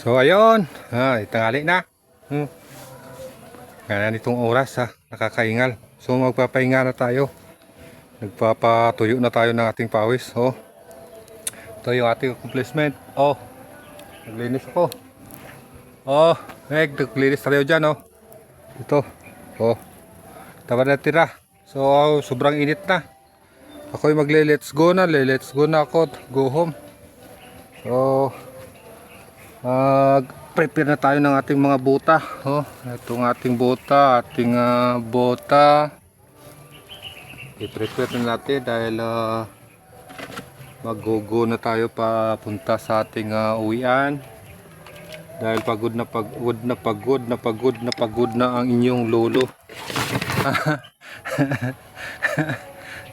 So ayun, tanghali na. Kaya nitong oras nakakaingal. So magpapahinga na tayo. Nagpapatuyo na tayo ng ating pawis. Ito yung ating accomplishment. Naglinis ako. Naglinis tayo dyan. Ito. Tama na tira. So sobrang init na. Ako'y let's go na ako. Go home. So prepare na tayo ng ating mga bota. Itong ating bota, ating bota. I-prepare na natin dahil mag-go na tayo papunta sa ating uwian. Dahil pagod na ang inyong lolo.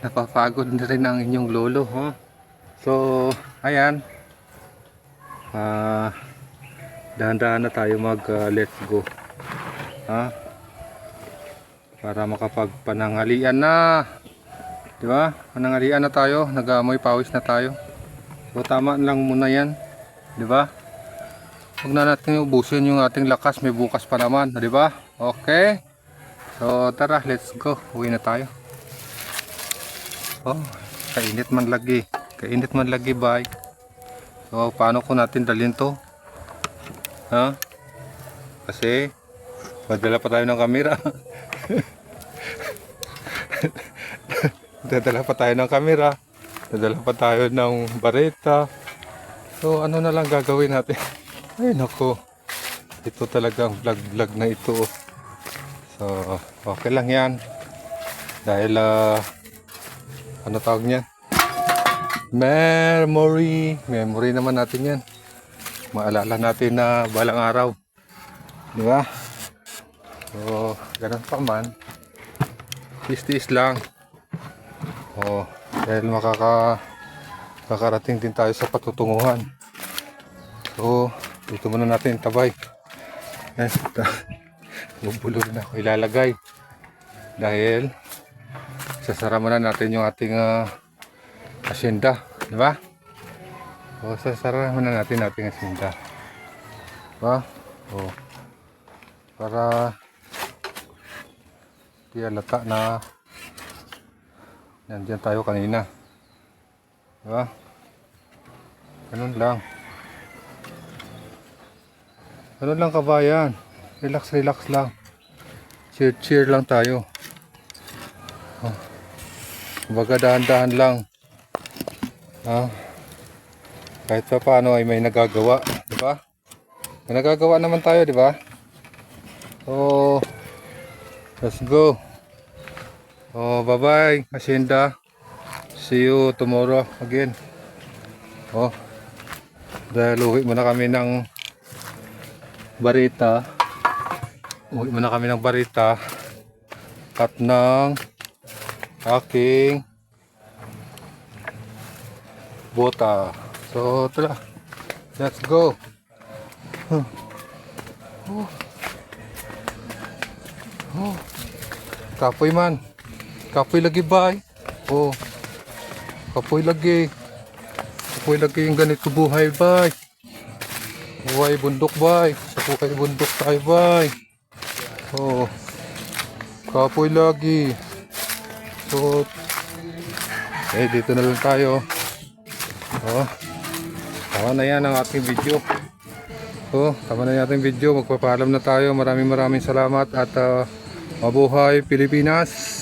Napapagod na rin ang inyong lolo. So, ayan. Dahan-dahan na tayo let's go. Para makapagpananghalian na. Di ba? Pananghalian na tayo, nag-aamoy pawis na tayo. So tama lang muna 'yan. Di ba? Huwag na natin ubusin yung ating lakas, may bukas pa naman, di ba? Okay. So tara, let's go. Uwi na tayo. Kainit man lagi. Kainit man lagi, bye. So paano ko natin dalhin 'to? Kasi madala pa tayo ng kamera. Dadala pa tayo ng kamera. Dadala pa tayo ng bareta. So ano na lang gagawin natin? Ay nako. Ito talagang vlog na ito. So okay lang yan. Dahil ano tawag niyan? Memory naman natin yan. Maalala natin na balang araw. Di ba? So, ganun pa man. Tiis lang. Dahil makakarating din tayo sa patutunguhan. So, dito muna natin tabay. Bubulo rin ako ilalagay. Dahil sasara muna natin yung ating asyenda. Di ba? Sasara muna natin ating asyenda. Diba? Para di alata na nandiyan tayo kanina. Diba? Ganun lang. Ganun lang kabayan. Relax lang. Cheer lang tayo. Baga dahan-dahan lang. Kahit pa paano ay may nagagawa. Diba? May nagagawa naman tayo, diba? Let's go. Bye-bye, Hacienda. See you tomorrow again. Dahil uwi muna kami ng barita. At ng aking bota. So, tara. Let's go. Kapoy man. Kapoy lagi bay. Kapoy lagi. Kapoy lagi yung ganito buhay bay. Buhay bundok bay. Sa kukay bundok tayo bay. Kapoy lagi. So dito na lang tayo. Tama na yan ang ating video. Tama na yung ating video. Magpapaalam na tayo. Maraming salamat at mabuhay Pilipinas.